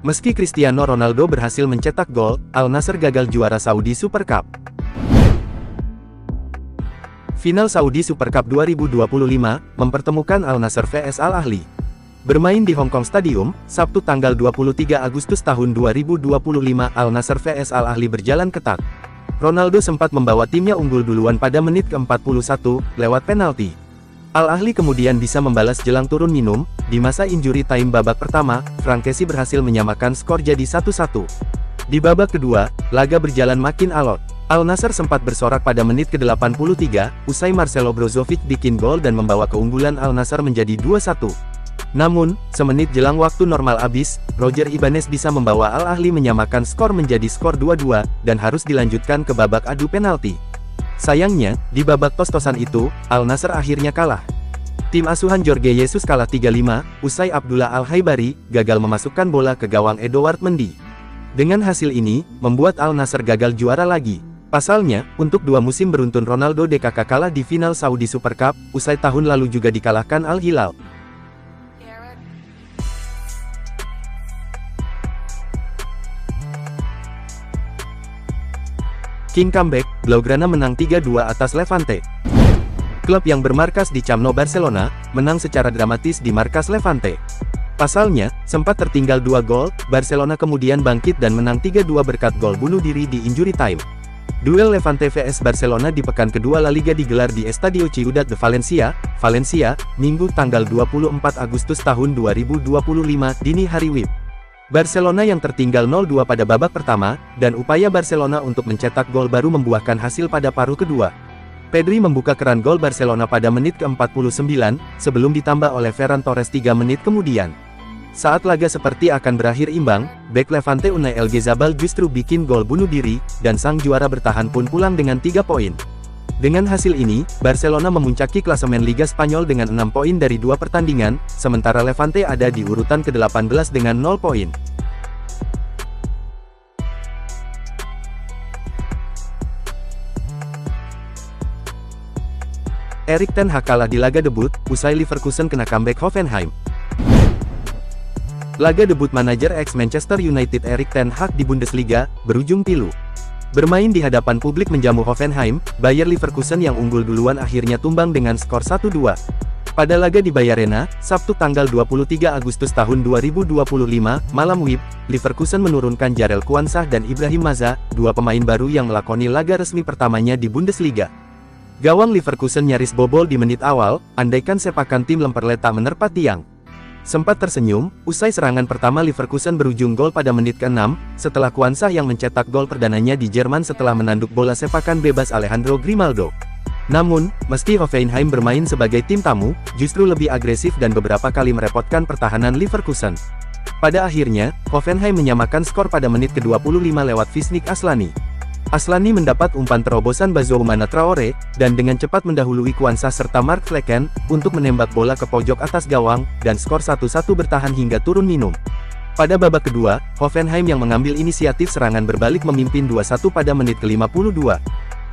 Meski Cristiano Ronaldo berhasil mencetak gol, Al Nassr gagal juara Saudi Super Cup. Final Saudi Super Cup 2025, mempertemukan Al Nassr vs Al Ahly. Bermain di Hong Kong Stadium, Sabtu tanggal 23 Agustus tahun 2025, Al Nassr vs Al Ahly berjalan ketat. Ronaldo sempat membawa timnya unggul duluan pada menit ke-41, lewat penalti. Al Ahly kemudian bisa membalas jelang turun minum. Di masa injury time babak pertama, Franck Kessie berhasil menyamakan skor jadi 1-1. Di babak kedua, laga berjalan makin alot. Al Nassr sempat bersorak pada menit ke-83, usai Marcelo Brozovic bikin gol dan membawa keunggulan Al Nassr menjadi 2-1. Namun, semenit jelang waktu normal habis, Roger Ibanez bisa membawa Al Ahly menyamakan skor menjadi skor 2-2, dan harus dilanjutkan ke babak adu penalti. Sayangnya, di babak tos-tosan itu, Al Nassr akhirnya kalah. Tim asuhan Jorge Jesus kalah 3-5, usai Abdullah Al-Haibari gagal memasukkan bola ke gawang Edouard Mendy. Dengan hasil ini, membuat Al Nassr gagal juara lagi. Pasalnya, untuk 2 musim beruntun Ronaldo DKK kalah di final Saudi Super Cup, usai tahun lalu juga dikalahkan Al Hilal. King comeback, Blaugrana menang 3-2 atas Levante. Klub yang bermarkas di Camp Nou Barcelona, menang secara dramatis di markas Levante. Pasalnya, sempat tertinggal 2 gol, Barcelona kemudian bangkit dan menang 3-2 berkat gol bunuh diri di injury time. Duel Levante vs Barcelona di pekan kedua La Liga digelar di Estadio Ciudad de Valencia, Valencia, Minggu tanggal 24 Agustus tahun 2025 dini hari WIB. Barcelona yang tertinggal 0-2 pada babak pertama, dan upaya Barcelona untuk mencetak gol baru membuahkan hasil pada paruh kedua. Pedri membuka keran gol Barcelona pada menit ke-49, sebelum ditambah oleh Ferran Torres 3 menit kemudian. Saat laga seperti akan berakhir imbang, bek Levante Unai Elgezabal justru bikin gol bunuh diri, dan sang juara bertahan pun pulang dengan 3 poin. Dengan hasil ini, Barcelona memuncaki klasemen Liga Spanyol dengan 6 poin dari 2 pertandingan, sementara Levante ada di urutan ke-18 dengan 0 poin. Erik ten Hag kalah di laga debut, usai Leverkusen kena comeback Hoffenheim. Laga debut manajer ex-Manchester United Erik ten Hag di Bundesliga, berujung pilu. Bermain di hadapan publik menjamu Hoffenheim, Bayer Leverkusen yang unggul duluan akhirnya tumbang dengan skor 1-2. Pada laga di Bayarena, Sabtu tanggal 23 Agustus tahun 2025, malam WIB, Leverkusen menurunkan Jarell Quansah dan Ibrahim Maza, 2 pemain baru yang melakoni laga resmi pertamanya di Bundesliga. Gawang Leverkusen nyaris bobol di menit awal, andaikan sepakan tim Lemperle tak menerpa tiang. Sempat tersenyum, usai serangan pertama Leverkusen berujung gol pada menit ke-6, setelah Quansah yang mencetak gol perdananya di Jerman setelah menanduk bola sepakan bebas Alejandro Grimaldo. Namun, meski Hoffenheim bermain sebagai tim tamu, justru lebih agresif dan beberapa kali merepotkan pertahanan Leverkusen. Pada akhirnya, Hoffenheim menyamakan skor pada menit ke-25 lewat Visnik Aslani. Aslani mendapat umpan terobosan Bazoumana Traore, dan dengan cepat mendahului Quansah serta Mark Flecken, untuk menembak bola ke pojok atas gawang, dan skor 1-1 bertahan hingga turun minum. Pada babak kedua, Hoffenheim yang mengambil inisiatif serangan berbalik memimpin 2-1 pada menit ke-52.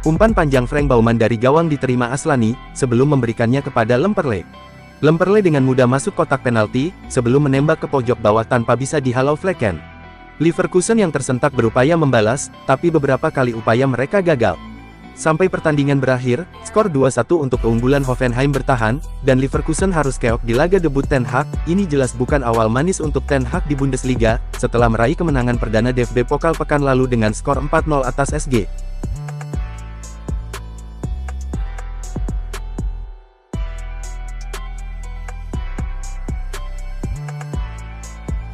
Umpan panjang Frank Baumann dari gawang diterima Aslani, sebelum memberikannya kepada Lemperle. Lemperle dengan mudah masuk kotak penalti, sebelum menembak ke pojok bawah tanpa bisa dihalau Flecken. Leverkusen yang tersentak berupaya membalas, tapi beberapa kali upaya mereka gagal. Sampai pertandingan berakhir, skor 2-1 untuk keunggulan Hoffenheim bertahan, dan Leverkusen harus keok di laga debut Ten Hag. Ini jelas bukan awal manis untuk Ten Hag di Bundesliga, setelah meraih kemenangan perdana DFB Pokal pekan lalu dengan skor 4-0 atas SG.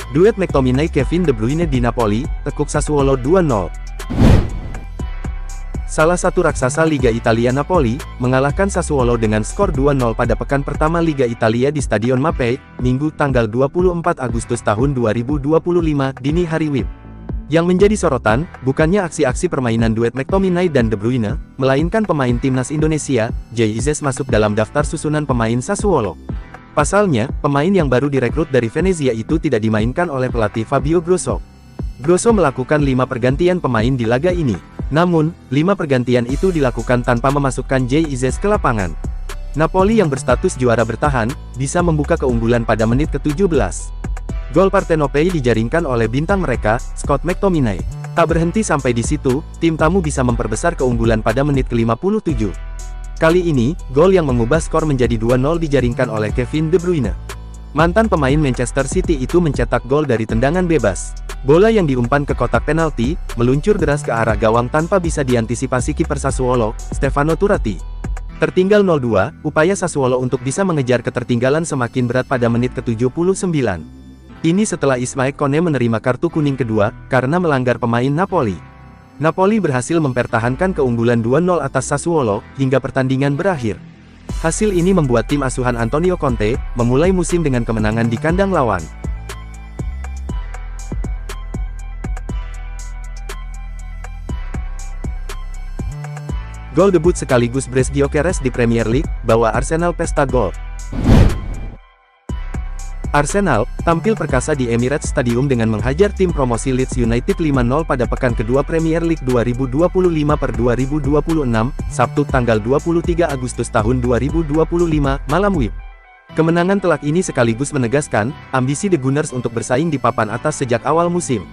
Duet McTominay-Kevin De Bruyne di Napoli, tekuk Sassuolo 2-0. Salah satu raksasa Liga Italia Napoli, mengalahkan Sassuolo dengan skor 2-0 pada pekan pertama Liga Italia di Stadion Mapei, Minggu tanggal 24 Agustus tahun 2025 dini hari WIB. Yang menjadi sorotan, bukannya aksi-aksi permainan duet McTominay dan De Bruyne, melainkan pemain timnas Indonesia, Jay Izzes masuk dalam daftar susunan pemain Sassuolo. Pasalnya, pemain yang baru direkrut dari Venezia itu tidak dimainkan oleh pelatih Fabio Grosso. Grosso melakukan 5 pergantian pemain di laga ini. Namun, 5 pergantian itu dilakukan tanpa memasukkan Jay Izzes ke lapangan. Napoli yang berstatus juara bertahan, bisa membuka keunggulan pada menit ke-17. Gol Partenopei dijaringkan oleh bintang mereka, Scott McTominay. Tak berhenti sampai di situ, tim tamu bisa memperbesar keunggulan pada menit ke-57. Kali ini, gol yang mengubah skor menjadi 2-0 dijaringkan oleh Kevin De Bruyne. Mantan pemain Manchester City itu mencetak gol dari tendangan bebas. Bola yang diumpan ke kotak penalti, meluncur deras ke arah gawang tanpa bisa diantisipasi kiper Sassuolo, Stefano Turati. Tertinggal 0-2, upaya Sassuolo untuk bisa mengejar ketertinggalan semakin berat pada menit ke-79. Ini setelah Ismail Kone menerima kartu kuning kedua, karena melanggar pemain Napoli. Napoli berhasil mempertahankan keunggulan 2-0 atas Sassuolo, hingga pertandingan berakhir. Hasil ini membuat tim asuhan Antonio Conte, memulai musim dengan kemenangan di kandang lawan. Gol debut sekaligus brace Gyökeres di Premier League, bawa Arsenal pesta gol. Arsenal tampil perkasa di Emirates Stadium dengan menghajar tim promosi Leeds United 5-0 pada pekan kedua Premier League 2025/2026, Sabtu tanggal 23 Agustus tahun 2025, malam WIB. Kemenangan telak ini sekaligus menegaskan ambisi The Gunners untuk bersaing di papan atas sejak awal musim.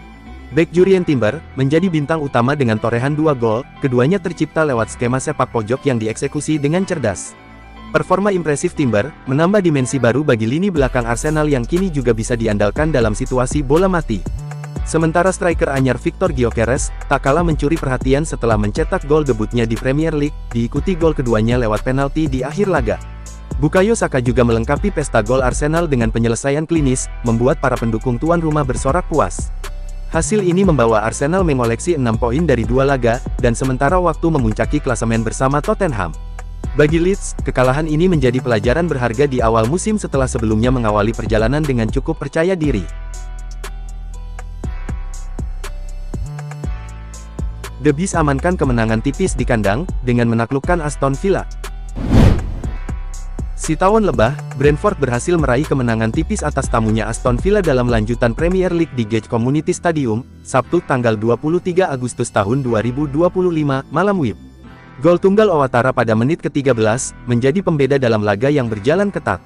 Bek Jurrien Timber menjadi bintang utama dengan torehan 2 gol, keduanya tercipta lewat skema sepak pojok yang dieksekusi dengan cerdas. Performa impresif Timber menambah dimensi baru bagi lini belakang Arsenal yang kini juga bisa diandalkan dalam situasi bola mati. Sementara striker anyar Victor Gyökeres tak kalah mencuri perhatian setelah mencetak gol debutnya di Premier League, diikuti gol keduanya lewat penalti di akhir laga. Bukayo Saka juga melengkapi pesta gol Arsenal dengan penyelesaian klinis, membuat para pendukung tuan rumah bersorak puas. Hasil ini membawa Arsenal mengoleksi 6 poin dari 2 laga, dan sementara waktu memuncaki klasemen bersama Tottenham. Bagi Leeds, kekalahan ini menjadi pelajaran berharga di awal musim setelah sebelumnya mengawali perjalanan dengan cukup percaya diri. The Bees amankan kemenangan tipis di kandang, dengan menaklukkan Aston Villa. Si tawon lebah, Brentford berhasil meraih kemenangan tipis atas tamunya Aston Villa dalam lanjutan Premier League di Gage Community Stadium, Sabtu tanggal 23 Agustus tahun 2025, malam WIB. Gol tunggal Ouattara pada menit ke-13, menjadi pembeda dalam laga yang berjalan ketat.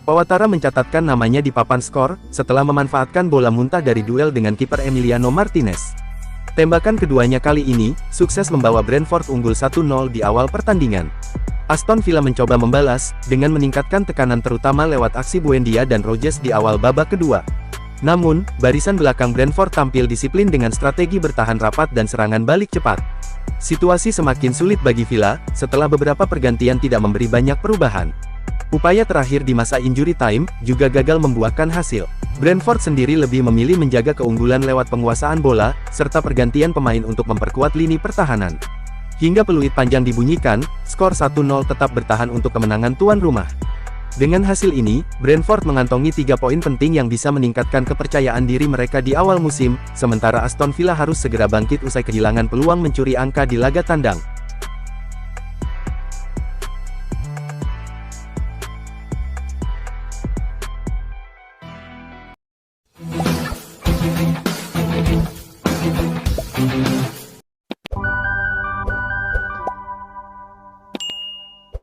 Ouattara mencatatkan namanya di papan skor, setelah memanfaatkan bola muntah dari duel dengan kiper Emiliano Martinez. Tembakan keduanya kali ini, sukses membawa Brentford unggul 1-0 di awal pertandingan. Aston Villa mencoba membalas, dengan meningkatkan tekanan terutama lewat aksi Buendia dan Rodgers di awal babak kedua. Namun, barisan belakang Brentford tampil disiplin dengan strategi bertahan rapat dan serangan balik cepat. Situasi semakin sulit bagi Villa, setelah beberapa pergantian tidak memberi banyak perubahan. Upaya terakhir di masa injury time, juga gagal membuahkan hasil. Brentford sendiri lebih memilih menjaga keunggulan lewat penguasaan bola, serta pergantian pemain untuk memperkuat lini pertahanan. Hingga peluit panjang dibunyikan, skor 1-0 tetap bertahan untuk kemenangan tuan rumah. Dengan hasil ini, Brentford mengantongi 3 poin penting yang bisa meningkatkan kepercayaan diri mereka di awal musim, sementara Aston Villa harus segera bangkit usai kehilangan peluang mencuri angka di laga tandang.